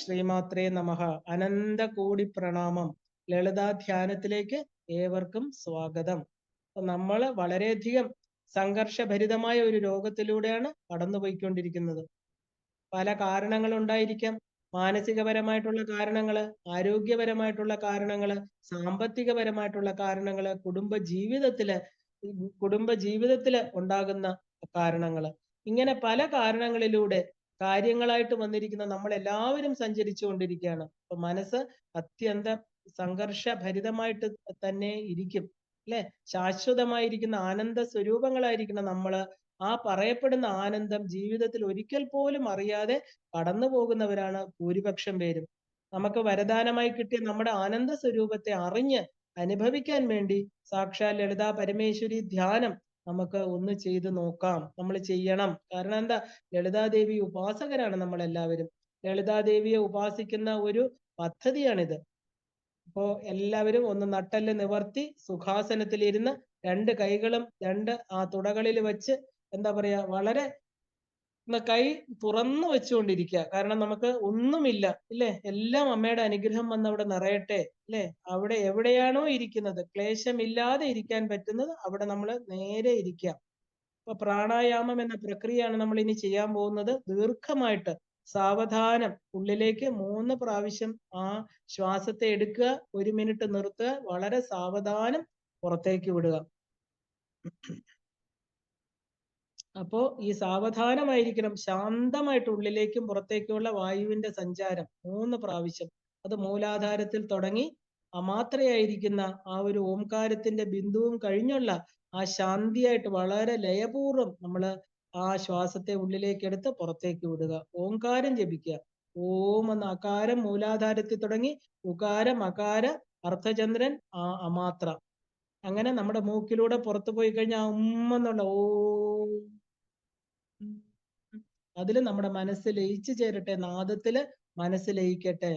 ശ്രീമാത്രേ നമഃ. അനന്ത കോടി പ്രണാമം. ലളിതാ ധ്യാനത്തിലേക്ക് ഏവർക്കും സ്വാഗതം. നമ്മൾ വളരെയധികം സംഘർഷഭരിതമായ ഒരു രോഗത്തിലൂടെയാണ് കടന്നുപോയിക്കൊണ്ടിരിക്കുന്നത്. പല കാരണങ്ങൾ ഉണ്ടായിരിക്കാം. മാനസികപരമായിട്ടുള്ള കാരണങ്ങള്, ആരോഗ്യപരമായിട്ടുള്ള കാരണങ്ങള്, സാമ്പത്തികപരമായിട്ടുള്ള കാരണങ്ങള്, കുടുംബ ജീവിതത്തില് ഉണ്ടാകുന്ന കാരണങ്ങള്. ഇങ്ങനെ പല കാരണങ്ങളിലൂടെ കാര്യങ്ങളായിട്ട് വന്നിരിക്കുന്ന നമ്മൾ എല്ലാവരും സഞ്ചരിച്ചു കൊണ്ടിരിക്കുകയാണ്. അപ്പൊ മനസ്സ് അത്യന്തം സംഘർഷഭരിതമായിട്ട് തന്നെ ഇരിക്കും, അല്ലെ? ശാശ്വതമായിരിക്കുന്ന ആനന്ദ സ്വരൂപങ്ങളായിരിക്കുന്ന നമ്മള് ആ പറയപ്പെടുന്ന ആനന്ദം ജീവിതത്തിൽ ഒരിക്കൽ പോലും അറിയാതെ കടന്നു പോകുന്നവരാണ് ഭൂരിപക്ഷം പേരും. നമുക്ക് വരദാനമായി കിട്ടിയ നമ്മുടെ ആനന്ദ സ്വരൂപത്തെ അറിഞ്ഞ് അനുഭവിക്കാൻ വേണ്ടി സാക്ഷാൽ ലളിതാ പരമേശ്വരി ധ്യാനം നമുക്ക് ഒന്ന് ചെയ്തു നോക്കാം. നമ്മൾ ചെയ്യണം. കാരണം എന്താ? ലളിതാദേവി ഉപാസകരാണ് നമ്മൾ എല്ലാവരും. ലളിതാദേവിയെ ഉപാസിക്കുന്ന ഒരു പദ്ധതിയാണിത്. അപ്പോ എല്ലാവരും ഒന്ന് നട്ടെല്ല് നിവർത്തി സുഖാസനത്തിലിരുന്ന് രണ്ട് കൈകളും തുടകളിൽ വെച്ച് എന്താ പറയാ, വളരെ കൈ തുറന്നു വെച്ചുകൊണ്ടിരിക്കുക. കാരണം നമുക്ക് ഒന്നുമില്ല, ഇല്ലേ? എല്ലാം അമ്മയുടെ അനുഗ്രഹം വന്ന് അവിടെ നിറയട്ടെ, അല്ലെ? അവിടെ എവിടെയാണോ ഇരിക്കുന്നത്, ക്ലേശമില്ലാതെ ഇരിക്കാൻ പറ്റുന്നത് അവിടെ നമ്മൾ നേരെ ഇരിക്കുക. അപ്പൊ പ്രാണായാമം എന്ന പ്രക്രിയയാണ് നമ്മൾ ഇനി ചെയ്യാൻ പോകുന്നത്. ദീർഘമായിട്ട് സാവധാനം ഉള്ളിലേക്ക് 3 പ്രാവശ്യം ആ ശ്വാസത്തെ എടുക്കുക, 1 മിനിറ്റ് നിർത്തുക, വളരെ സാവധാനം പുറത്തേക്ക് വിടുക. അപ്പോ ഈ സാവധാനമായിരിക്കണം, ശാന്തമായിട്ട് ഉള്ളിലേക്കും പുറത്തേക്കുമുള്ള വായുവിന്റെ സഞ്ചാരം 3 പ്രാവശ്യം. അത് മൂലാധാരത്തിൽ തുടങ്ങി അമാത്രയായിരിക്കുന്ന ആ ഒരു ഓംകാരത്തിന്റെ ബിന്ദുവും കഴിഞ്ഞുള്ള ആ ശാന്തിയായിട്ട് വളരെ ലയപൂർവ്വം നമ്മൾ ആ ശ്വാസത്തെ ഉള്ളിലേക്ക് എടുത്ത് പുറത്തേക്ക് വിടുക. ഓംകാരം ജപിക്കുക. ഓം എന്ന അകാരം മൂലാധാരത്തിൽ തുടങ്ങി ഉകാരം, അകാര, അർദ്ധചന്ദ്രൻ, ആ അമാത്ര. അങ്ങനെ നമ്മുടെ മൂക്കിലൂടെ പുറത്തു പോയി കഴിഞ്ഞാൽ എന്നുള്ള ഓ, അതില് നമ്മുടെ മനസ്സ് ലയിച്ചു ചേരട്ടെ, നാദത്തില് മനസ്സ് ലയിക്കട്ടെ.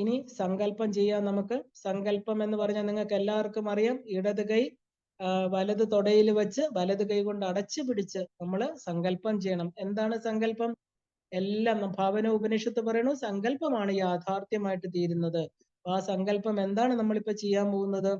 ഇനി സങ്കല്പം ചെയ്യാം നമുക്ക്. സങ്കല്പം എന്ന് പറഞ്ഞാൽ നിങ്ങൾക്ക് എല്ലാവർക്കും അറിയാം. ഇടത് കൈ വലത് തൊടയിൽ വെച്ച് വലത് കൈ കൊണ്ട് അടച്ചു പിടിച്ച് നമ്മൾ സങ്കല്പം ചെയ്യണം. എന്താണ് സങ്കല്പം? എല്ലാം ഭാവന ഉപനിഷത്ത് പറയണു, സങ്കല്പമാണ് യാഥാർത്ഥ്യമായിട്ട് തീരുന്നത്. ആ സങ്കല്പം എന്താണ് നമ്മളിപ്പോ ചെയ്യാൻ പോകുന്നത്?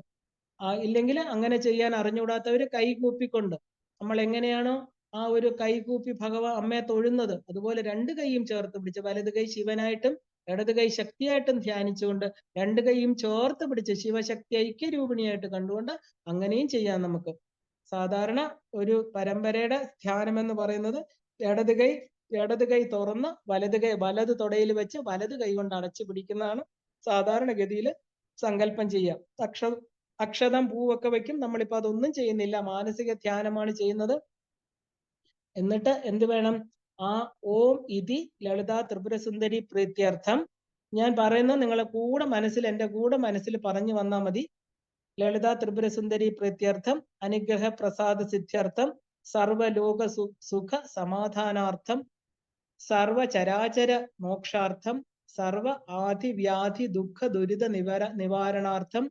ഇല്ലെങ്കിൽ അങ്ങനെ ചെയ്യാൻ അറിഞ്ഞുകൂടാത്തവര് കൈ കൂപ്പിക്കൊണ്ട് നമ്മൾ എങ്ങനെയാണോ ആ ഒരു കൈ കൂപ്പി അമ്മയെ തൊഴുന്നത്, അതുപോലെ 2 കൈയും ചേർത്ത് പിടിച്ച്, വലത് കൈ ശിവനായിട്ടും ഇടത് കൈ ശക്തിയായിട്ടും ധ്യാനിച്ചുകൊണ്ട് 2 കൈയും ചേർത്ത് പിടിച്ച് ശിവശക്തി ഐക്യരൂപിണിയായിട്ട് കണ്ടുകൊണ്ട് അങ്ങനെയും ചെയ്യാം നമുക്ക്. സാധാരണ ഒരു പരമ്പരയുടെ ധ്യാനം എന്ന് പറയുന്നത് ഇടത് കൈ തുറന്ന് വലത് തൊടയിൽ വെച്ച് വലത് കൈ കൊണ്ട് അടച്ചു പിടിക്കുന്നതാണ് സാധാരണഗതിയിൽ സങ്കല്പം ചെയ്യാം. അക്ഷതം പൂവൊക്കെ വെക്കും. നമ്മളിപ്പോ അതൊന്നും ചെയ്യുന്നില്ല, മാനസിക ധ്യാനമാണ് ചെയ്യുന്നത്. എന്നിട്ട് എന്ത് വേണം? ആ ഓം ഇതി ലളിതാ ത്രിപുര സുന്ദരി പ്രീത്യർത്ഥം ഞാൻ പറയുന്നത് നിങ്ങളെ കൂടെ മനസ്സിൽ, എന്റെ കൂടെ മനസ്സിൽ പറഞ്ഞു വന്നാൽ മതി. ലളിതാ ത്രിപുര സുന്ദരി പ്രീത്യർത്ഥം, അനുഗ്രഹ പ്രസാദ സിദ്ധ്യർത്ഥം, സർവലോക സുഖ സമാധാനാർത്ഥം, സർവ ചരാചര മോക്ഷാർത്ഥം, സർവ ആദി വ്യാധി ദുഃഖ ദുരിത നിവാരണാർത്ഥം,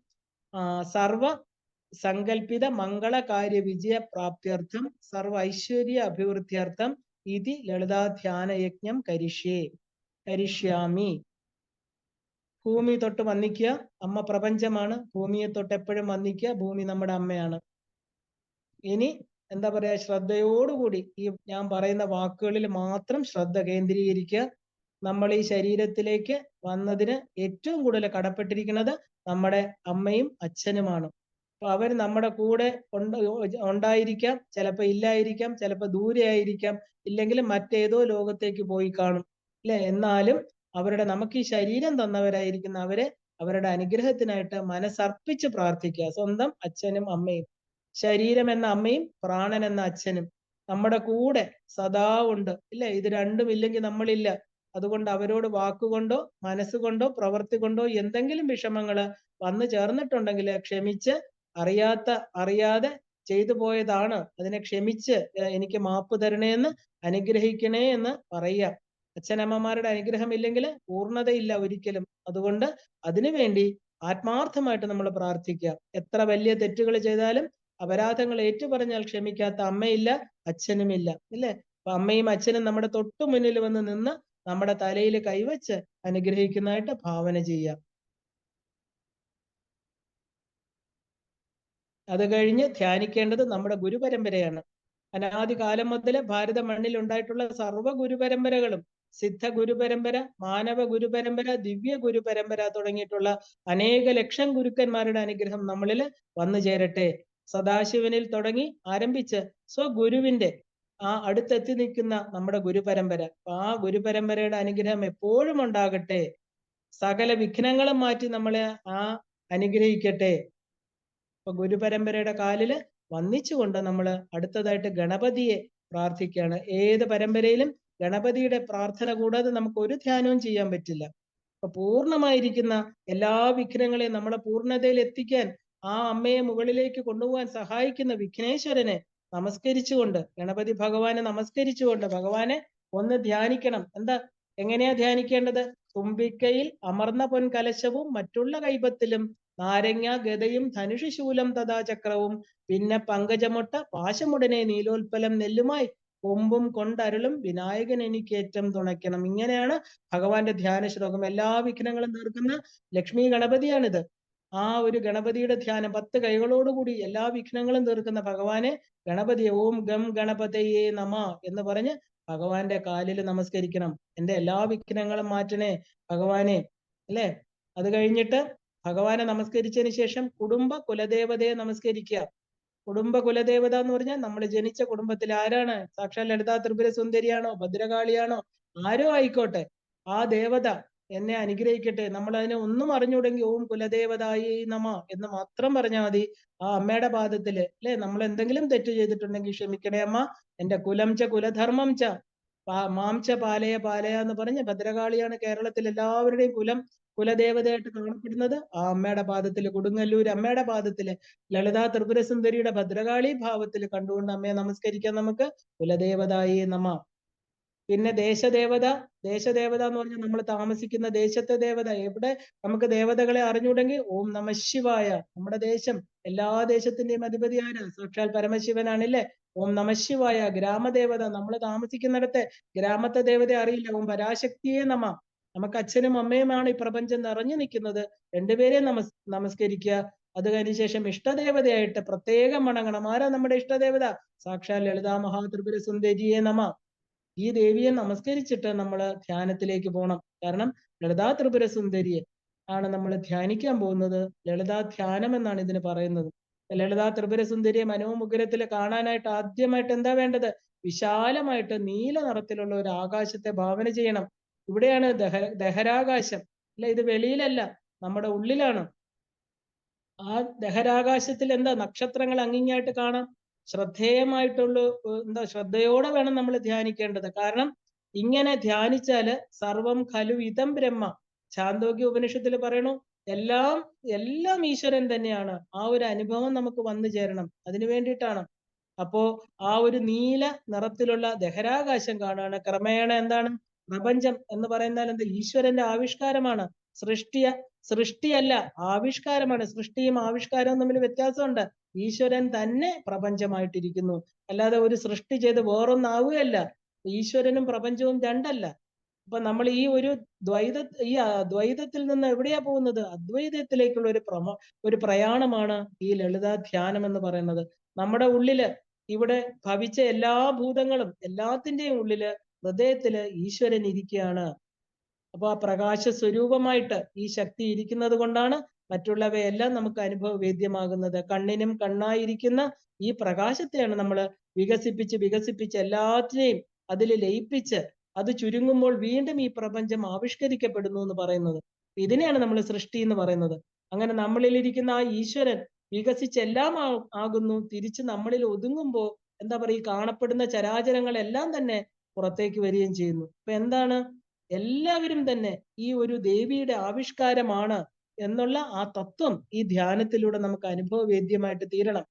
സർവ സങ്കല്പിത മംഗളകാര്യ വിജയ പ്രാപ്ത്യർത്ഥം, സർവ ഐശ്വര്യ അഭിവൃദ്ധ്യർത്ഥം ഇതി ലളിതാ ധ്യാനയജ്ഞം കരിഷ്യാമി. ഭൂമി തൊട്ട് വന്ദിക്കുക. അമ്മ പ്രപഞ്ചമാണ്. ഭൂമിയെ തൊട്ട് എപ്പോഴും വന്ദിക്കുക. ഭൂമി നമ്മുടെ അമ്മയാണ്. ഇനി എന്താ പറയാ, ശ്രദ്ധയോടുകൂടി ഈ ഞാൻ പറയുന്ന വാക്കുകളിൽ മാത്രം ശ്രദ്ധ കേന്ദ്രീകരിക്കുക. നമ്മൾ ഈ ശരീരത്തിലേക്ക് വന്നതിന് ഏറ്റവും കൂടുതൽ കടപ്പെട്ടിരിക്കുന്നത് നമ്മുടെ അമ്മയും അച്ഛനുമാണ്. അപ്പൊ അവർ നമ്മുടെ കൂടെ ഉണ്ടായിരിക്കാം, ചിലപ്പോൾ ഇല്ലായിരിക്കാം, ചിലപ്പോൾ ദൂരെ ആയിരിക്കാം, ഇല്ലെങ്കിൽ മറ്റേതോ ലോകത്തേക്ക് പോയി കാണും, അല്ലെ? എന്നാലും നമുക്ക് ഈ ശരീരം തന്നവരായിരിക്കുന്ന അവരുടെ അനുഗ്രഹത്തിനായിട്ട് മനസ്സർപ്പിച്ച് പ്രാർത്ഥിക്കുക. സ്വന്തം അച്ഛനും അമ്മയും, ശരീരം എന്ന അമ്മയും പ്രാണൻ എന്ന അച്ഛനും നമ്മുടെ കൂടെ സദാ ഉണ്ട്, ഇല്ലേ? ഇത് രണ്ടും ഇല്ലെങ്കിൽ നമ്മളില്ല. അതുകൊണ്ട് അവരോട് വാക്കുകൊണ്ടോ മനസ്സുകൊണ്ടോ പ്രവൃത്തി കൊണ്ടോ എന്തെങ്കിലും വിഷമങ്ങള് വന്നു ചേർന്നിട്ടുണ്ടെങ്കിൽ ക്ഷമിച്ച്, അറിയാതെ ചെയ്തു പോയതാണ്, അതിനെ ക്ഷമിച്ച് എനിക്ക് മാപ്പ് തരണേന്ന്, അനുഗ്രഹിക്കണേ എന്ന് പറയുക. അച്ഛനമ്മമാരുടെ അനുഗ്രഹം ഇല്ലെങ്കിൽ പൂർണ്ണതയില്ല ഒരിക്കലും. അതുകൊണ്ട് അതിനുവേണ്ടി ആത്മാർത്ഥമായിട്ട് നമ്മൾ പ്രാർത്ഥിക്കുക. എത്ര വലിയ തെറ്റുകൾ ചെയ്താലും അപരാധങ്ങൾ ഏറ്റുപറഞ്ഞാൽ ക്ഷമിക്കാത്ത അമ്മയില്ല, അച്ഛനുമില്ല, അല്ലേ? അപ്പൊ അമ്മയും അച്ഛനും നമ്മുടെ തൊട്ടു മുന്നിൽ വന്ന് നിന്ന് നമ്മുടെ തലയിൽ കൈവച്ച് അനുഗ്രഹിക്കുന്നതായിട്ട് ഭാവന ചെയ്യാം. അത് കഴിഞ്ഞ് ധ്യാനിക്കേണ്ടത് നമ്മുടെ ഗുരുപരമ്പരയാണ്. അനാദി കാലം മുതൽ ഭാരത മണ്ണിൽ ഉണ്ടായിട്ടുള്ള സർവ്വ ഗുരുപരമ്പരകളും, സിദ്ധ ഗുരുപരമ്പര, മാനവ ഗുരുപരമ്പര, ദിവ്യ ഗുരുപരമ്പര തുടങ്ങിയിട്ടുള്ള അനേക ലക്ഷം ഗുരുക്കന്മാരുടെ അനുഗ്രഹം നമ്മളിൽ വന്നു ചേരട്ടെ. സദാശിവനിൽ തുടങ്ങി ആരംഭിച്ച് സ്വഗുരുവിന്റെ ആ അടുത്തെത്തി നിൽക്കുന്ന നമ്മുടെ ഗുരുപരമ്പര, ആ ഗുരുപരമ്പരയുടെ അനുഗ്രഹം എപ്പോഴും ഉണ്ടാകട്ടെ. സകല വിഘ്നങ്ങളും മാറ്റി നമ്മളെ അനുഗ്രഹിക്കട്ടെ. അപ്പൊ ഗുരുപരമ്പരയുടെ കാലില് വന്ദിച്ചുകൊണ്ട് നമ്മൾ അടുത്തതായിട്ട് ഗണപതിയെ പ്രാർത്ഥിക്കുകയാണ്. ഏത് പരമ്പരയിലും ഗണപതിയുടെ പ്രാർത്ഥന കൂടാതെ നമുക്ക് ഒരു ധ്യാനവും ചെയ്യാൻ പറ്റില്ല. അപ്പൊ പൂർണ്ണമായിരിക്കുന്ന എല്ലാ വിഘ്നങ്ങളെയും നമ്മളെ പൂർണ്ണതയിൽ എത്തിക്കാൻ ആ അമ്മയെ മുകളിലേക്ക് കൊണ്ടുപോകാൻ സഹായിക്കുന്ന വിഘ്നേശ്വരനെ നമസ്കരിച്ചുകൊണ്ട്, ഗണപതി ഭഗവാനെ നമസ്കരിച്ചുകൊണ്ട് ഭഗവാനെ ഒന്ന് ധ്യാനിക്കണം. എങ്ങനെയാ ധ്യാനിക്കേണ്ടത്? തുമ്പിക്കയിൽ അമർന്ന പൊൻകലശവും മറ്റുള്ള കൈപത്തിലും നാരങ്ങ ഗദയും ധനുഷശൂലം തഥാ ചക്രവും പിന്നെ പങ്കജമൊട്ട പാശമുടനെ നീലോൽപ്പലം നെല്ലുമായി കൊമ്പും കൊണ്ടരുളും വിനായകൻ എനിക്കേറ്റം തുണയ്ക്കണം. ഇങ്ങനെയാണ് ഭഗവാന്റെ ധ്യാന ശ്ലോകം. എല്ലാ വിഘ്നങ്ങളും തീർക്കുന്ന ലക്ഷ്മി ഗണപതിയാണിത്. ആ ഒരു ഗണപതിയുടെ ധ്യാനം 10 കൈകളോടുകൂടി എല്ലാ വിഘ്നങ്ങളും തീർക്കുന്ന ഭഗവാനെ, ഗണപതിയെ ഓം ഗം ഗണപതയേ നമ എന്ന് പറഞ്ഞ് ഭഗവാന്റെ കാലിൽ നമസ്കരിക്കണം. എൻ്റെ എല്ലാ വിഘ്നങ്ങളും മാറ്റണേ ഭഗവാനെ, അല്ലേ? അത് കഴിഞ്ഞിട്ട് ഭഗവാനെ നമസ്കരിച്ചതിന് ശേഷം കുടുംബ കുലദേവതയെ നമസ്കരിക്കുക. കുടുംബ കുലദേവത എന്ന് പറഞ്ഞാൽ നമ്മൾ ജനിച്ച കുടുംബത്തിൽ ആരാണ്? സാക്ഷാൽ ലളിതാ ത്രിപുര സുന്ദരിയാണോ, ഭദ്രകാളിയാണോ, ആരോ ആയിക്കോട്ടെ, ആ ദേവത എന്നെ അനുഗ്രഹിക്കട്ടെ. നമ്മൾ അതിനെ ഒന്നും അറിഞ്ഞുകൂടെങ്കിൽ ഓം കുലദേവതായി നമ എന്ന് മാത്രം പറഞ്ഞാൽ മതി. ആ അമ്മയുടെ പാദത്തില്, അല്ലെ, നമ്മൾ എന്തെങ്കിലും തെറ്റ് ചെയ്തിട്ടുണ്ടെങ്കിൽ ക്ഷമിക്കണേ അമ്മ, എന്റെ കുലം ച കുലധർമ്മം ച മാംച പാലയ പാലയ എന്ന് പറഞ്ഞ് ഭദ്രകാളിയാണ് കേരളത്തിൽ എല്ലാവരുടെയും കുലദേവതയായിട്ട് കാണപ്പെടുന്നത്. ആ അമ്മയുടെ പാദത്തില്, കൊടുങ്ങല്ലൂർ അമ്മയുടെ പാദത്തില്, ലളിതാ ത്രിപുര സുന്ദരിയുടെ ഭദ്രകാളി ഭാവത്തിൽ കണ്ടുകൊണ്ട് അമ്മയെ നമസ്കരിക്കാം നമുക്ക്. കുലദേവതായി നമ. പിന്നെ ദേശദേവത എന്ന് പറഞ്ഞാൽ നമ്മൾ താമസിക്കുന്ന ദേശത്തെ ദേവത. എവിടെ നമുക്ക് ദേവതകളെ അറിഞ്ഞുകൂടെങ്കിൽ ഓം നമ ശിവായ. നമ്മുടെ ദേശം, എല്ലാ ദേശത്തിന്റെയും അധിപതി ആരാ? സാക്ഷാൽ പരമശിവനാണല്ലേ. ഓം നമ ശിവായ. ഗ്രാമദേവത, നമ്മൾ താമസിക്കുന്നിടത്തെ ഗ്രാമത്തെ ദേവതയെ അറിയില്ല. ഓം പരാശക്തിയെ നമ. നമുക്ക് അച്ഛനും അമ്മയുമാണ് ഈ പ്രപഞ്ചം നിറഞ്ഞു നിൽക്കുന്നത്. രണ്ടുപേരെ നമസ്കരിക്കുക. അത് കഴിഞ്ഞ ശേഷം ഇഷ്ടദേവതയായിട്ട് പ്രത്യേകം വണങ്ങണം. ആരാ നമ്മുടെ ഇഷ്ടദേവത? സാക്ഷാൽ ലളിതാ മഹാത്രിപുര സുന്ദരിയെ നമ. ഈ ദേവിയെ നമസ്കരിച്ചിട്ട് നമ്മൾ ധ്യാനത്തിലേക്ക് പോകണം. കാരണം ലളിതാ ത്രിപുര സുന്ദരിയെ ആണ് നമ്മൾ ധ്യാനിക്കാൻ പോകുന്നത്. ലളിതാ ധ്യാനം എന്നാണ് ഇതിന് പറയുന്നത്. ലളിതാ ത്രിപുര സുന്ദരിയെ മനോമുകുരത്തിൽ കാണാനായിട്ട് ആദ്യമായിട്ട് എന്താ വേണ്ടത്? വിശാലമായിട്ട് നീല നിറത്തിലുള്ള ഒരു ആകാശത്തെ ഭാവന ചെയ്യണം. ഇവിടെയാണ് ദഹരാകാശം, അല്ല, ഇത് വെളിയിലല്ല, നമ്മുടെ ഉള്ളിലാണ്. ആ ദഹരാകാശത്തിൽ എന്താ? നക്ഷത്രങ്ങൾ അങ്ങിങ്ങായിട്ട് കാണാം. ശ്രദ്ധേയമായിട്ടുള്ള ശ്രദ്ധയോടെ വേണം നമ്മൾ ധ്യാനിക്കേണ്ടത്. കാരണം ഇങ്ങനെ ധ്യാനിച്ചാല് സർവം ഖലു ഇതം ബ്രഹ്മ, ഛാന്തോക്യ ഉപനിഷത്തിൽ പറയണു, എല്ലാം ഈശ്വരൻ തന്നെയാണ്. ആ ഒരു അനുഭവം നമുക്ക് വന്നു ചേരണം. അതിനു വേണ്ടിയിട്ടാണ്. അപ്പോ ആ ഒരു നീല നിറത്തിലുള്ള ദഹരാകാശം കാണുകയാണ്. ക്രമേണ എന്താണ്? പ്രപഞ്ചം എന്ന് പറയുന്നാൽ എന്ത്? ഈശ്വരന്റെ ആവിഷ്കാരമാണ്. സൃഷ്ടിയല്ല, ആവിഷ്കാരമാണ്. സൃഷ്ടിയും ആവിഷ്കാരവും തമ്മിൽ വ്യത്യാസമുണ്ട്. ഈശ്വരൻ തന്നെ പ്രപഞ്ചമായിട്ടിരിക്കുന്നു, അല്ലാതെ ഒരു സൃഷ്ടി ചെയ്ത് വേറൊന്നാവുകയല്ല. ഈശ്വരനും പ്രപഞ്ചവും രണ്ടല്ല. അപ്പൊ നമ്മൾ ഈ ഒരു ദ്വൈതത്തിൽ നിന്ന് എവിടെയാ പോകുന്നത്? അദ്വൈതത്തിലേക്കുള്ള ഒരു പ്രയാണമാണ് ഈ ലളിതാ ധ്യാനം എന്ന് പറയുന്നത്. നമ്മുടെ ഉള്ളില് ഇവിടെ ഭവിച്ച എല്ലാ ഭൂതങ്ങളും, എല്ലാത്തിന്റെയും ഉള്ളില്, ഹൃദയത്തില് ഈശ്വരൻ ഇരിക്കുകയാണ്. അപ്പൊ ആ പ്രകാശ സ്വരൂപമായിട്ട് ഈ ശക്തി ഇരിക്കുന്നത് കൊണ്ടാണ് മറ്റുള്ളവയെല്ലാം നമുക്ക് അനുഭവവേദ്യമാകുന്നത്. കണ്ണിനും കണ്ണായിരിക്കുന്ന ഈ പ്രകാശത്തെയാണ് നമ്മൾ വികസിപ്പിച്ച് എല്ലാത്തിനെയും അതിൽ ലയിപ്പിച്ച് അത് ചുരുങ്ങുമ്പോൾ വീണ്ടും ഈ പ്രപഞ്ചം ആവിഷ്കരിക്കപ്പെടുന്നു എന്ന് പറയുന്നത്. ഇതിനെയാണ് നമ്മൾ സൃഷ്ടി എന്ന് പറയുന്നത്. അങ്ങനെ നമ്മളിലിരിക്കുന്ന ആ ഈശ്വരൻ വികസിച്ചെല്ലാം ആകുന്നു. തിരിച്ച് നമ്മളിൽ ഒതുങ്ങുമ്പോൾ എന്താ പറയുക, കാണപ്പെടുന്ന ചരാചരങ്ങളെല്ലാം തന്നെ പുറത്തേക്ക് വരികയും ചെയ്യുന്നു. അപ്പൊ എന്താണ്? എല്ലാവരും തന്നെ ഈ ഒരു ദേവിയുടെ ആവിഷ്കാരമാണ് എന്നുള്ള ആ തത്വം ഈ ധ്യാനത്തിലൂടെ നമുക്ക് അനുഭവവേദ്യമായിട്ട് തീരണം.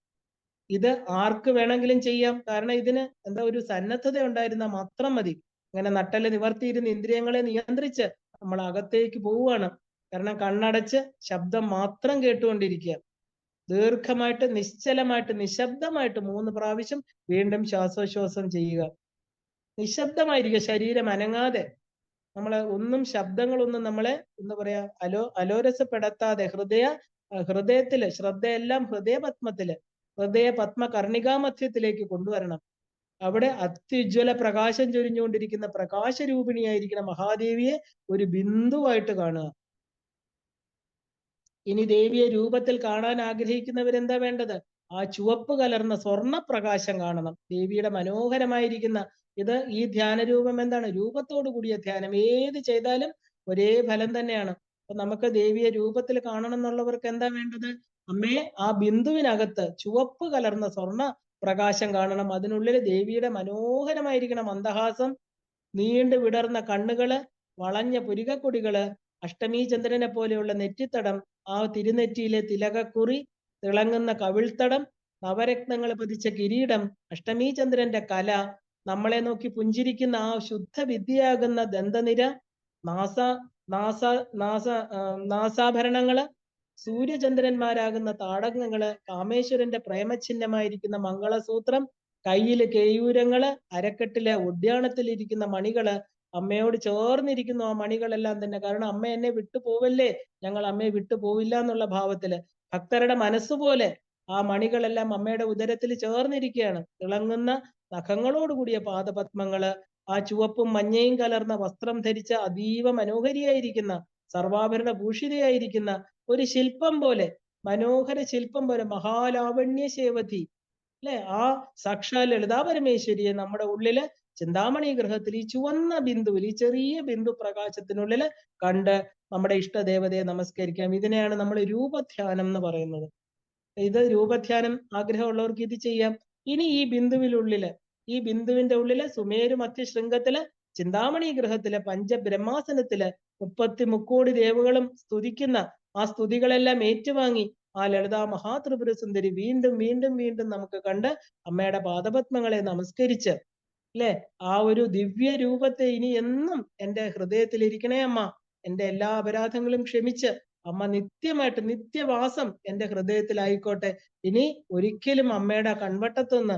ഇത് ആർക്ക് വേണമെങ്കിലും ചെയ്യാം. കാരണം ഇതിന് ഒരു സന്നദ്ധത ഉണ്ടായിരുന്നാൽ മാത്രം മതി. അങ്ങനെ നട്ടല് നിവർത്തിയിരുന്ന് ഇന്ദ്രിയങ്ങളെ നിയന്ത്രിച്ച് നമ്മൾ അകത്തേക്ക് പോവുകയാണ്. കാരണം കണ്ണടച്ച് ശബ്ദം മാത്രം കേട്ടുകൊണ്ടിരിക്കുക. ദീർഘമായിട്ട്, നിശ്ചലമായിട്ട്, നിശബ്ദമായിട്ട് 3 പ്രാവശ്യം വീണ്ടും ശ്വാസോച്ഛ്വാസം ചെയ്യുക. നിശബ്ദമായിരിക്കുക, ശരീരം അനങ്ങാതെ. നമ്മളെ ഒന്നും ശബ്ദങ്ങളൊന്നും നമ്മളെ എന്താ പറയാ അലോരസപ്പെടുത്താതെ ഹൃദയത്തില് ശ്രദ്ധയെല്ലാം ഹൃദയപത്മത്തില്, ഹൃദയ പത്മ കർണികാമധ്യത്തിലേക്ക് കൊണ്ടുവരണം. അവിടെ അത്യുജ്വല പ്രകാശം ചൊരിഞ്ഞുകൊണ്ടിരിക്കുന്ന പ്രകാശരൂപിണിയായിരിക്കുന്ന മഹാദേവിയെ ഒരു ബിന്ദുവായിട്ട് കാണുക. ഇനി ദേവിയെ രൂപത്തിൽ കാണാൻ ആഗ്രഹിക്കുന്നവരെന്താ വേണ്ടത്? ആ ചുവപ്പ് കലർന്ന സ്വർണ്ണ പ്രകാശം കാണണം. ദേവിയുടെ മനോഹരമായിരിക്കുന്ന ഈ ധ്യാന രൂപം എന്താണ്? രൂപത്തോടു കൂടിയ ധ്യാനം. ഏത് ചെയ്താലും ഒരേ ഫലം തന്നെയാണ്. അപ്പൊ നമുക്ക് ദേവിയെ രൂപത്തിൽ കാണണം എന്നുള്ളവർക്ക് എന്താ വേണ്ടത്? അമ്മേ, ആ ബിന്ദുവിനകത്ത് ചുവപ്പ് കലർന്ന സ്വർണ്ണ പ്രകാശം കാണണം. അതിനുള്ളിൽ ദേവിയുടെ മനോഹരമായിരിക്കണം മന്ദഹാസം, നീണ്ടു വിടർന്ന കണ്ണുകള്, വളഞ്ഞ പുരികക്കൊടികള്, അഷ്ടമീ ചന്ദ്രനെ പോലെയുള്ള നെറ്റിത്തടം, ആ തിരുനെറ്റിയിലെ തിലകക്കുറി, തിളങ്ങുന്ന കവിൾത്തടം, നവരത്നങ്ങൾ പതിച്ച കിരീടം, അഷ്ടമീ ചന്ദ്രന്റെ കല, നമ്മളെ നോക്കി പുഞ്ചിരിക്കുന്ന ആ ശുദ്ധ വിദ്യയാകുന്ന ദന്തനിര, നാസാഭരണങ്ങള്, സൂര്യചന്ദ്രന്മാരാകുന്ന താടകങ്ങള്, കാമേശ്വരന്റെ പ്രേമചിഹ്നമായിരിക്കുന്ന മംഗളസൂത്രം, കയ്യില് കേയൂരങ്ങള്, അരക്കെട്ടിലെ ഉദ്യാനത്തിലിരിക്കുന്ന മണികള്, അമ്മയോട് ചേർന്നിരിക്കുന്നു ആ മണികളെല്ലാം തന്നെ. കാരണം അമ്മ എന്നെ വിട്ടു പോവല്ലേ, ഞങ്ങൾ അമ്മയെ വിട്ടു പോവില്ല എന്നുള്ള ഭാവത്തില് ഭക്തരുടെ മനസ്സുപോലെ ആ മണികളെല്ലാം അമ്മയുടെ ഉദരത്തിൽ ചേർന്നിരിക്കുകയാണ്. തിളങ്ങുന്ന നഖങ്ങളോടുകൂടിയ പാദപത്മങ്ങള്, ആ ചുവപ്പും മഞ്ഞയും കലർന്ന വസ്ത്രം ധരിച്ച അതീവ മനോഹരിയായിരിക്കുന്ന സർവാഭരണ ഭൂഷിതയായിരിക്കുന്ന ഒരു ശില്പം പോലെ, മനോഹര ശില്പം പോലെ, മഹാലാവണ്യ ശേവതി അല്ലെ, ആ സാക്ഷാൽ ലളിതാ പരമേശ്വരിയെ നമ്മുടെ ഉള്ളില് ചിന്താമണി ഗൃഹത്തിൽ ഈ ചുവന്ന ബിന്ദുവിൽ, ഈ ചെറിയ ബിന്ദു പ്രകാശത്തിനുള്ളിൽ കണ്ട് നമ്മുടെ ഇഷ്ടദേവതയെ നമസ്കരിക്കാം. ഇതിനെയാണ് നമ്മൾ രൂപധ്യാനം എന്ന് പറയുന്നത്. ഇത് രൂപധ്യാനം ആഗ്രഹമുള്ളവർക്ക് ഇത് ചെയ്യാം. ഇനി ഈ ബിന്ദുവിന്റെ ഉള്ളില് സുമേരു മധ്യ ശൃംഗത്തില് ചിന്താമണി ഗൃഹത്തില് പഞ്ചബ്രഹ്മാസനത്തില് 33 ദേവകളും സ്തുതിക്കുന്ന ആ സ്തുതികളെല്ലാം ഏറ്റുവാങ്ങി ആ ലളിതാ മഹാത്രിപുര സുന്ദരി വീണ്ടും വീണ്ടും വീണ്ടും നമുക്ക് കണ്ട് അമ്മയുടെ പാദപത്മങ്ങളെ നമസ്കരിച്ച് അല്ലെ, ആ ഒരു ദിവ്യ രൂപത്തെ ഇനി എന്നും എൻ്റെ ഹൃദയത്തിൽ ഇരിക്കണേ അമ്മ, എൻ്റെ എല്ലാ അപരാധങ്ങളും ക്ഷമിച്ച് അമ്മ നിത്യമായിട്ട് നിത്യവാസം എൻ്റെ ഹൃദയത്തിലായിക്കോട്ടെ. ഇനി ഒരിക്കലും അമ്മയുടെ കൺവട്ടത്തുനിന്ന്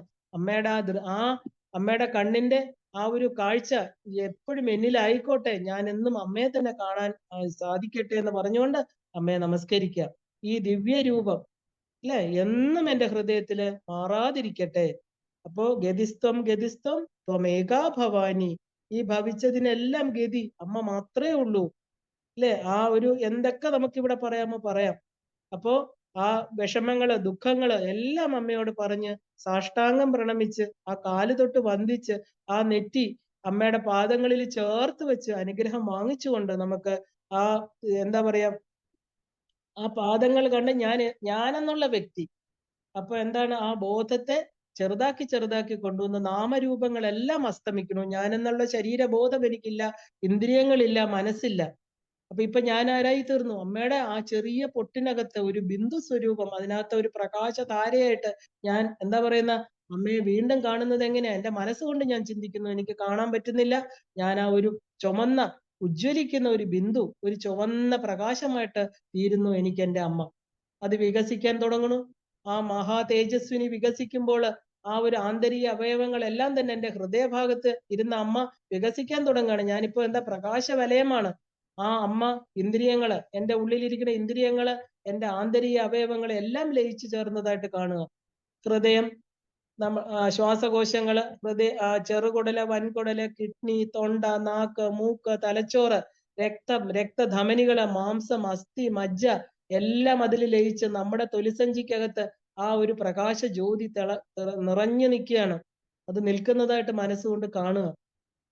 അമ്മയുടെ കണ്ണിന്റെ ആ ഒരു കാഴ്ച എപ്പോഴും എന്നിലായിക്കോട്ടെ, ഞാൻ എന്നും അമ്മയെ തന്നെ കാണാൻ സാധിക്കട്ടെ എന്ന് പറഞ്ഞുകൊണ്ട് അമ്മയെ നമസ്കരിക്കുക. ഈ ദിവ്യ രൂപം അല്ലെ എന്നും എൻ്റെ ഹൃദയത്തില് മാറാതിരിക്കട്ടെ. അപ്പോ ഗതിസ്ത്വം ത്വമേകാ ഭവാനി, ഈ ഭവിച്ചതിനെല്ലാം ഗതി അമ്മ മാത്രമേ ഉള്ളൂ അല്ലെ. ആ ഒരു എന്തൊക്കെ നമുക്കിവിടെ പറയാം. അപ്പോ ആ വിഷമങ്ങള് ദുഃഖങ്ങള് എല്ലാം അമ്മയോട് പറഞ്ഞ് സാഷ്ടാംഗം പ്രണമിച്ച് ആ കാല് തൊട്ട് വന്ദിച്ച് ആ നെറ്റി അമ്മയുടെ പാദങ്ങളിൽ ചേർത്ത് വെച്ച് അനുഗ്രഹം വാങ്ങിച്ചുകൊണ്ട് നമുക്ക് ആ എന്താ പറയാ ആ പാദങ്ങൾ കണ്ട് ഞാനെന്നുള്ള വ്യക്തി അപ്പൊ എന്താണ് ആ ബോധത്തെ ചെറുതാക്കി കൊണ്ടുവന്ന് നാമരൂപങ്ങളെല്ലാം അസ്തമിക്കണു. ഞാനെന്നുള്ള ശരീരബോധം എനിക്കില്ല, ഇന്ദ്രിയങ്ങളില്ല, മനസ്സില്ല. അപ്പൊ ഇപ്പൊ ഞാൻ ആരായി തീർന്നു? അമ്മയുടെ ആ ചെറിയ പൊട്ടിനകത്ത് ഒരു ബിന്ദു സ്വരൂപം, അതിനകത്ത് ഒരു പ്രകാശ താരയായിട്ട് ഞാൻ എന്താ പറയുന്ന അമ്മയെ വീണ്ടും കാണുന്നത് എങ്ങനെയാ? എൻ്റെ മനസ്സുകൊണ്ട് ഞാൻ ചിന്തിക്കുന്നു, എനിക്ക് കാണാൻ പറ്റുന്നില്ല. ഞാൻ ആ ഒരു ചുമന്ന ഉജ്ജ്വലിക്കുന്ന ഒരു ബിന്ദു, ഒരു ചുവന്ന പ്രകാശമായിട്ട് തീരുന്നു എനിക്ക് എൻ്റെ അമ്മ. അത് വികസിക്കാൻ തുടങ്ങണു. ആ മഹാ തേജസ്വിനി വികസിക്കുമ്പോൾ ആ ഒരു ആന്തരിക അവയവങ്ങളെല്ലാം തന്നെ എൻ്റെ ഹൃദയഭാഗത്ത് ഇരുന്ന അമ്മ വികസിക്കാൻ തുടങ്ങുകയാണ്. ഞാനിപ്പോ എന്താ പ്രകാശ വലയമാണ്. ആ അമ്മ ഇന്ദ്രിയങ്ങള്, എൻ്റെ ഉള്ളിലിരിക്കുന്ന ഇന്ദ്രിയങ്ങള്, എൻ്റെ ആന്തരിക അവയവങ്ങളെ എല്ലാം ലയിച്ചു ചേർന്നതായിട്ട് കാണുക. ഹൃദയം, ശ്വാസകോശങ്ങള്, ചെറുകുടല്, വൻകുടല്, കിഡ്നി, തൊണ്ട, നാക്ക്, മൂക്ക്, തലച്ചോറ്, രക്തം, രക്തധമനികള്, മാംസം, അസ്ഥി, മജ്ജ എല്ലാം അതിൽ ലയിച്ച് നമ്മുടെ തൊലിസഞ്ചിക്കകത്ത് ആ ഒരു പ്രകാശ ജ്യോതി നിറഞ്ഞു നിൽക്കുകയാണ്. അത് നിൽക്കുന്നതായിട്ട് മനസ്സുകൊണ്ട് കാണുക.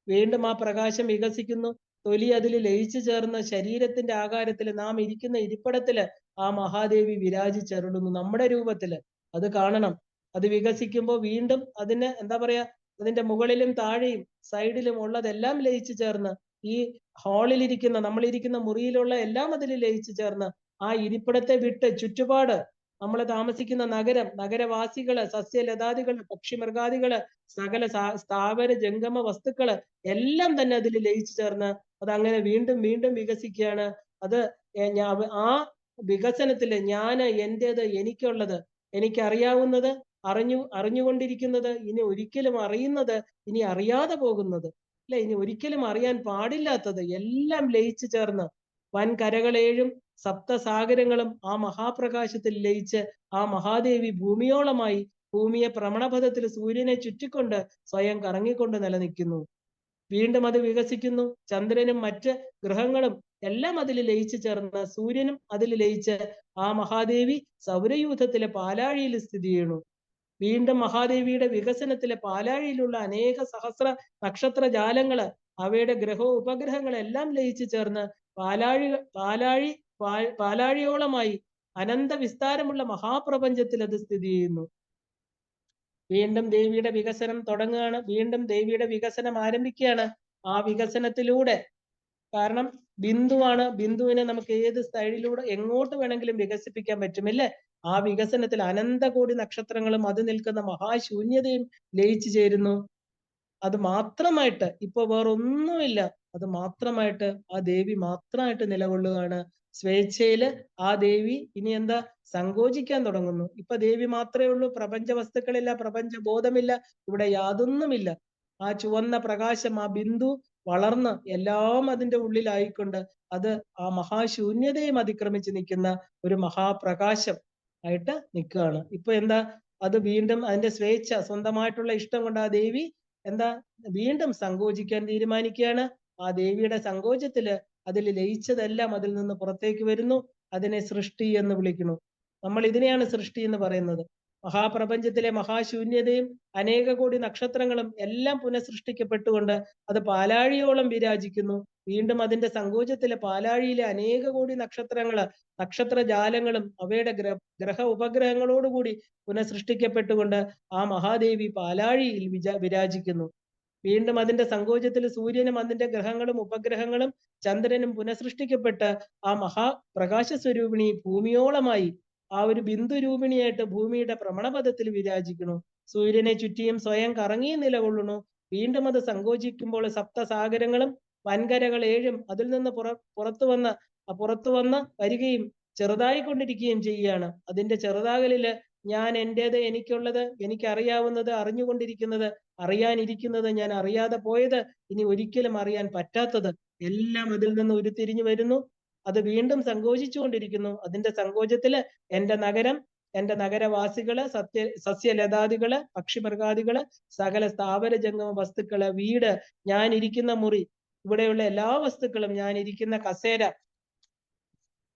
വീണ്ടും ആ പ്രകാശം വികസിക്കുന്നു. തൊലി അതിൽ ലയിച്ചു ചേർന്ന് ശരീരത്തിന്റെ ആകാരത്തിൽ നാം ഇരിക്കുന്ന ഇരിപ്പിടത്തില് ആ മഹാദേവി വിരാജിച്ചരുളുന്നു നമ്മുടെ രൂപത്തില്. അത് കാണണം. അത് വികസിക്കുമ്പോൾ വീണ്ടും അതിന് എന്താ പറയാ, അതിന്റെ മുകളിലും താഴെയും സൈഡിലും ഉള്ളതെല്ലാം ലയിച്ചു ചേർന്ന് ഈ ഹാളിലിരിക്കുന്ന നമ്മളിരിക്കുന്ന മുറിയിലുള്ള എല്ലാം അതിൽ ലയിച്ചു ചേർന്ന് ആ ഇരിപ്പിടത്തെ വിട്ട് ചുറ്റുപാട് നമ്മൾ താമസിക്കുന്ന നഗരം, നഗരവാസികള്, സസ്യലതാദികള്, പക്ഷിമൃഗാദികള്, സകല സ്ഥാവര ജംഗമ വസ്തുക്കള് എല്ലാം തന്നെ അതിൽ ലയിച്ചു ചേർന്ന് അതങ്ങനെ വീണ്ടും വീണ്ടും വികസിക്കുകയാണ്. അത് ആ വികസനത്തില് ഞാന് എന്റേത്, എനിക്കുള്ളത്, എനിക്കറിയാവുന്നത്, അറിഞ്ഞുകൊണ്ടിരിക്കുന്നത്, ഇനി ഒരിക്കലും അറിയുന്നത്, ഇനി അറിയാതെ പോകുന്നത്, അല്ലെ, ഇനി ഒരിക്കലും അറിയാൻ പാടില്ലാത്തത് എല്ലാം ലയിച്ചു ചേർന്ന് വൻകരകളേഴും സപ്തസാഗരങ്ങളും ആ മഹാപ്രകാശത്തിൽ ലയിച്ച് ആ മഹാദേവി ഭൂമിയോളമായി ഭൂമിയെ ഭ്രമണപഥത്തിൽ സൂര്യനെ ചുറ്റിക്കൊണ്ട് സ്വയം കറങ്ങിക്കൊണ്ട് നിലനിൽക്കുന്നു. വീണ്ടും അത് വികസിക്കുന്നു. ചന്ദ്രനും മറ്റ് ഗ്രഹങ്ങളും എല്ലാം അതിൽ ലയിച്ചു ചേർന്ന് സൂര്യനും അതിൽ ലയിച്ച് ആ മഹാദേവി സൗരയൂഥത്തിലെ പാലാഴിയിൽ സ്ഥിതി ചെയ്യുന്നു. വീണ്ടും മഹാദേവിയുടെ വികസനത്തിലെ പാലാഴിയിലുള്ള അനേക സഹസ്ര നക്ഷത്ര ജാലങ്ങള്, അവയുടെ ഉപഗ്രഹങ്ങളെല്ലാം ലയിച്ചു ചേർന്ന് പാലാഴിയോളമായി അനന്ത വിസ്താരമുള്ള മഹാപ്രപഞ്ചത്തിൽ അത് സ്ഥിതി ചെയ്യുന്നു. വീണ്ടും ദേവിയുടെ വികസനം തുടങ്ങുകയാണ്. വീണ്ടും ദേവിയുടെ വികസനം ആരംഭിക്കുകയാണ്. ആ വികസനത്തിലൂടെ, കാരണം ബിന്ദുവാണ്, ബിന്ദുവിനെ നമുക്ക് ഏത് സൈഡിലൂടെ എങ്ങോട്ട് വേണമെങ്കിലും വികസിപ്പിക്കാൻ പറ്റുമില്ലേ? ആ വികസനത്തിൽ അനന്തകോടി നക്ഷത്രങ്ങളും അത് നിൽക്കുന്ന മഹാശൂന്യതയും ലയിച്ചു ചേരുന്നു. അത് മാത്രമായിട്ട് ഇപ്പൊ വേറൊന്നുമില്ല, അത് മാത്രമായിട്ട് ആ ദേവി മാത്രമായിട്ട് നിലകൊള്ളുകയാണ്. സ്വേച്ഛയില് ആ ദേവി ഇനി എന്താ സങ്കോചിക്കാൻ തുടങ്ങുന്നു. ഇപ്പൊ ദേവി മാത്രമേ ഉള്ളൂ, പ്രപഞ്ച വസ്തുക്കളില്ല, പ്രപഞ്ച ബോധമില്ല, ഇവിടെ യാതൊന്നുമില്ല. ആ ചുവന്ന പ്രകാശം, ആ ബിന്ദു വളർന്ന് എല്ലാം അതിന്റെ ഉള്ളിലായിക്കൊണ്ട് അത് ആ മഹാശൂന്യതയും അതിക്രമിച്ച് നിൽക്കുന്ന ഒരു മഹാപ്രകാശം ആയിട്ട് നിൽക്കുകയാണ്. ഇപ്പൊ എന്താ, അത് വീണ്ടും അതിന്റെ സ്വേച്ഛ, സ്വന്തമായിട്ടുള്ള ഇഷ്ടം കൊണ്ട് ആ ദേവി എന്താ വീണ്ടും സങ്കോചിക്കാൻ തീരുമാനിക്കുകയാണ്. ആ ദേവിയുടെ സങ്കോചത്തില് അതിൽ ലയിച്ചതെല്ലാം അതിൽ നിന്ന് പുറത്തേക്ക് വരുന്നു. അതിനെ സൃഷ്ടി എന്ന് വിളിക്കുന്നു. നമ്മൾ ഇതിനെയാണ് സൃഷ്ടി എന്ന് പറയുന്നത്. മഹാപ്രപഞ്ചത്തിലെ മഹാശൂന്യതയും അനേക കോടി നക്ഷത്രങ്ങളും എല്ലാം പുനഃസൃഷ്ടിക്കപ്പെട്ടുകൊണ്ട് അത് പാലാഴിയോളം വിരാജിക്കുന്നു. വീണ്ടും അതിന്റെ സങ്കോചത്തിലെ പാലാഴിയിലെ അനേക കോടി നക്ഷത്രജാലങ്ങളും അവയുടെ ഗ്രഹ ഉപഗ്രഹങ്ങളോടുകൂടി പുനഃസൃഷ്ടിക്കപ്പെട്ടുകൊണ്ട് ആ മഹാദേവി പാലാഴിയിൽ വിരാജിക്കുന്നു. വീണ്ടും അതിന്റെ സങ്കോചത്തിൽ സൂര്യനും അതിന്റെ ഗ്രഹങ്ങളും ഉപഗ്രഹങ്ങളും ചന്ദ്രനും പുനഃസൃഷ്ടിക്കപ്പെട്ട് ആ മഹാപ്രകാശ സ്വരൂപിണി ഭൂമിയോളമായി ആ ഒരു ബിന്ദു രൂപിണിയായിട്ട് ഭൂമിയുടെ ഭ്രമണപഥത്തിൽ വിരാജിക്കുന്നു. സൂര്യനെ ചുറ്റിയും സ്വയം കറങ്ങിയും നിലകൊള്ളുന്നു. വീണ്ടും അത് സങ്കോചിക്കുമ്പോൾ സപ്തസാഗരങ്ങളും വൻകരകൾ 7 അതിൽ നിന്ന് പുറത്തു വന്ന് വരികയും ചെറുതായിക്കൊണ്ടിരിക്കുകയും ചെയ്യുകയാണ്. അതിന്റെ ചെറുതാകലില് ഞാൻ എന്റേത്, എനിക്കുള്ളത്, എനിക്കറിയാവുന്നത്, അറിഞ്ഞുകൊണ്ടിരിക്കുന്നത്, അറിയാനിരിക്കുന്നത്, ഞാൻ അറിയാതെ പോയത്, ഇനി ഒരിക്കലും അറിയാൻ പറ്റാത്തത് എല്ലാം അതിൽ നിന്ന് ഉരുത്തിരിഞ്ഞു വരുന്നു. അത് വീണ്ടും സങ്കോചിച്ചുകൊണ്ടിരിക്കുന്നു. അതിന്റെ സങ്കോചത്തില് എന്റെ നഗരം, എന്റെ നഗരവാസികള്, സസ്യലതാദികള്, പക്ഷിമൃഗാദികള്, സകല സ്ഥാവര ജംഗമ വസ്തുക്കള്, വീട്, ഞാൻ ഇരിക്കുന്ന മുറി, ഇവിടെയുള്ള എല്ലാ വസ്തുക്കളും, ഞാൻ ഇരിക്കുന്ന കസേര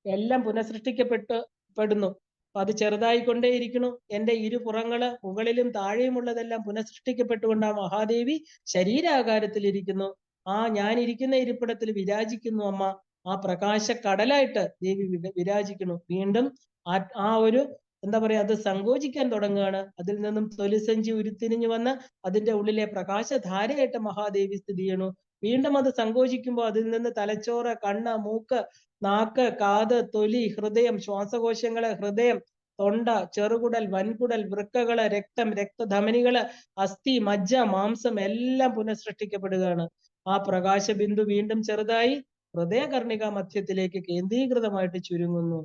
എല്ലാം പുനഃസൃഷ്ടിക്കപ്പെടുന്നു. അത് ചെറുതായിക്കൊണ്ടേയിരിക്കുന്നു. എന്റെ ഇരുപുറങ്ങള്, മുകളിലും താഴെയുമുള്ളതെല്ലാം പുനഃസൃഷ്ടിക്കപ്പെട്ടുകൊണ്ട് ആ മഹാദേവി ശരീരാകാരത്തിലിരിക്കുന്നു. ആ ഞാൻ ഇരിക്കുന്ന ഇരിപ്പിടത്തിൽ വിരാജിക്കുന്നു അമ്മ. ആ പ്രകാശ കടലായിട്ട് ദേവി വിരാജിക്കുന്നു. വീണ്ടും ആ ഒരു എന്താ പറയാ, അത് സങ്കോചിക്കാൻ തുടങ്ങുകയാണ്. അതിൽ നിന്നും തൊലിസഞ്ചി ഉരുത്തിരിഞ്ഞു വന്ന് അതിന്റെ ഉള്ളിലെ പ്രകാശധാരയായിട്ട് മഹാദേവി സ്ഥിതി ചെയ്യണു. വീണ്ടും അത് സങ്കോചിക്കുമ്പോൾ അതിൽ നിന്ന് തലച്ചോറ്, കണ്ണ്, മൂക്ക്, നാക്ക്, കാത്, തൊലി, ഹൃദയം, ശ്വാസകോശങ്ങള്, ഹൃദയം, തൊണ്ട, ചെറുകുടൽ, വൻകുടൽ, വൃക്കകള്, രക്തം, രക്തധമനികള്, അസ്ഥി, മജ്ജ, മാംസം എല്ലാം പുനഃസൃഷ്ടിക്കപ്പെടുകയാണ്. ആ പ്രകാശ ബിന്ദു വീണ്ടും ചെറുതായി ഹൃദയകർണിക മധ്യത്തിലേക്ക് കേന്ദ്രീകൃതമായിട്ട് ചുരുങ്ങുന്നു.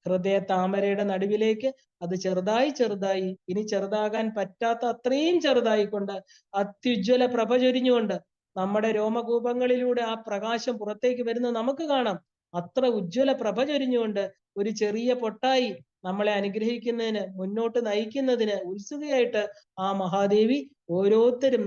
ഹൃദയ താമരയുടെ നടുവിലേക്ക് അത് ചെറുതായി ഇനി ചെറുതാകാൻ പറ്റാത്ത അത്രയും ചെറുതായിക്കൊണ്ട് അത്യുജ്വല പ്രഭ ചൊരിഞ്ഞുകൊണ്ട് നമ്മുടെ രോമകൂപങ്ങളിലൂടെ ആ പ്രകാശം പുറത്തേക്ക് വരുന്നത് നമുക്ക് കാണാം. അത്ര ഉജ്ജ്വല പ്രഭ ചൊരിഞ്ഞുകൊണ്ട് ഒരു ചെറിയ പൊട്ടായി നമ്മളെ അനുഗ്രഹിക്കുന്നതിന്, മുന്നോട്ട് നയിക്കുന്നതിന് ഉത്സുകയായിട്ട് ആ മഹാദേവി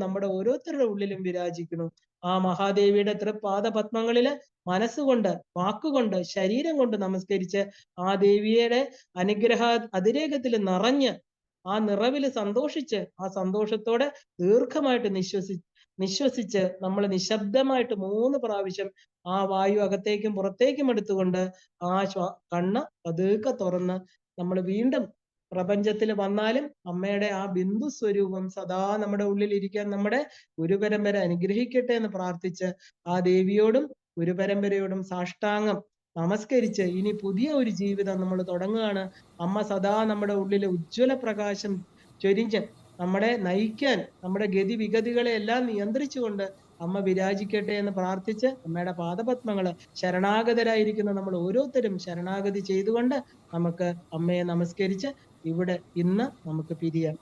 നമ്മുടെ ഓരോരുത്തരുടെ ഉള്ളിലും വിരാജിക്കുന്നു. ആ മഹാദേവിയുടെ തൃപാദപത്മങ്ങളില് മനസ്സുകൊണ്ട്, വാക്കുകൊണ്ട്, ശരീരം കൊണ്ട് നമസ്കരിച്ച് ആ ദേവിയുടെ അനുഗ്രഹ അതിരേകത്തിൽ നിറഞ്ഞ് ആ നിറവിൽ സന്തോഷിച്ച് ആ സന്തോഷത്തോടെ ദീർഘമായിട്ട് നിശ്വസിച്ച് നമ്മൾ നിശബ്ദമായിട്ട് 3 പ്രാവശ്യം ആ വായു അകത്തേക്കും പുറത്തേക്കും എടുത്തുകൊണ്ട് ആ കണ്ണ് പതുക്കെ തുറന്ന് നമ്മൾ വീണ്ടും പ്രപഞ്ചത്തിൽ വന്നാലും അമ്മയുടെ ആ ബിന്ദു സ്വരൂപം സദാ നമ്മുടെ ഉള്ളിൽ ഇരിക്കാൻ നമ്മുടെ ഗുരുപരമ്പര അനുഗ്രഹിക്കട്ടെ എന്ന് പ്രാർത്ഥിച്ച് ആ ദേവിയോടും ഗുരുപരമ്പരയോടും സാഷ്ടാംഗം നമസ്കരിച്ച് ഇനി പുതിയ ഒരു ജീവിതം നമ്മൾ തുടങ്ങുകയാണ്. അമ്മ സദാ നമ്മുടെ ഉള്ളിലെ ഉജ്ജ്വല പ്രകാശം ചൊരിഞ്ഞ് നമ്മളെ നയിക്കാൻ, നമ്മുടെ ഗതിവിഗതികളെ എല്ലാം നിയന്ത്രിച്ചുകൊണ്ട് അമ്മ വിരാജിക്കട്ടെ എന്ന് പ്രാർത്ഥിച്ച് അമ്മയുടെ പാദപത്മങ്ങള് ശരണാഗതരായിരിക്കുന്ന നമ്മൾ ഓരോരുത്തരും ശരണാഗതി ചെയ്തുകൊണ്ട് നമുക്ക് അമ്മയെ നമസ്കരിച്ച് ഇവിടെ ഇന്ന് നമുക്ക് പിരിയാം.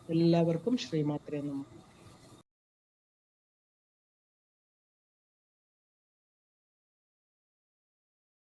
എല്ലാവർക്കും ശ്രീമാത്രേ നമഃ.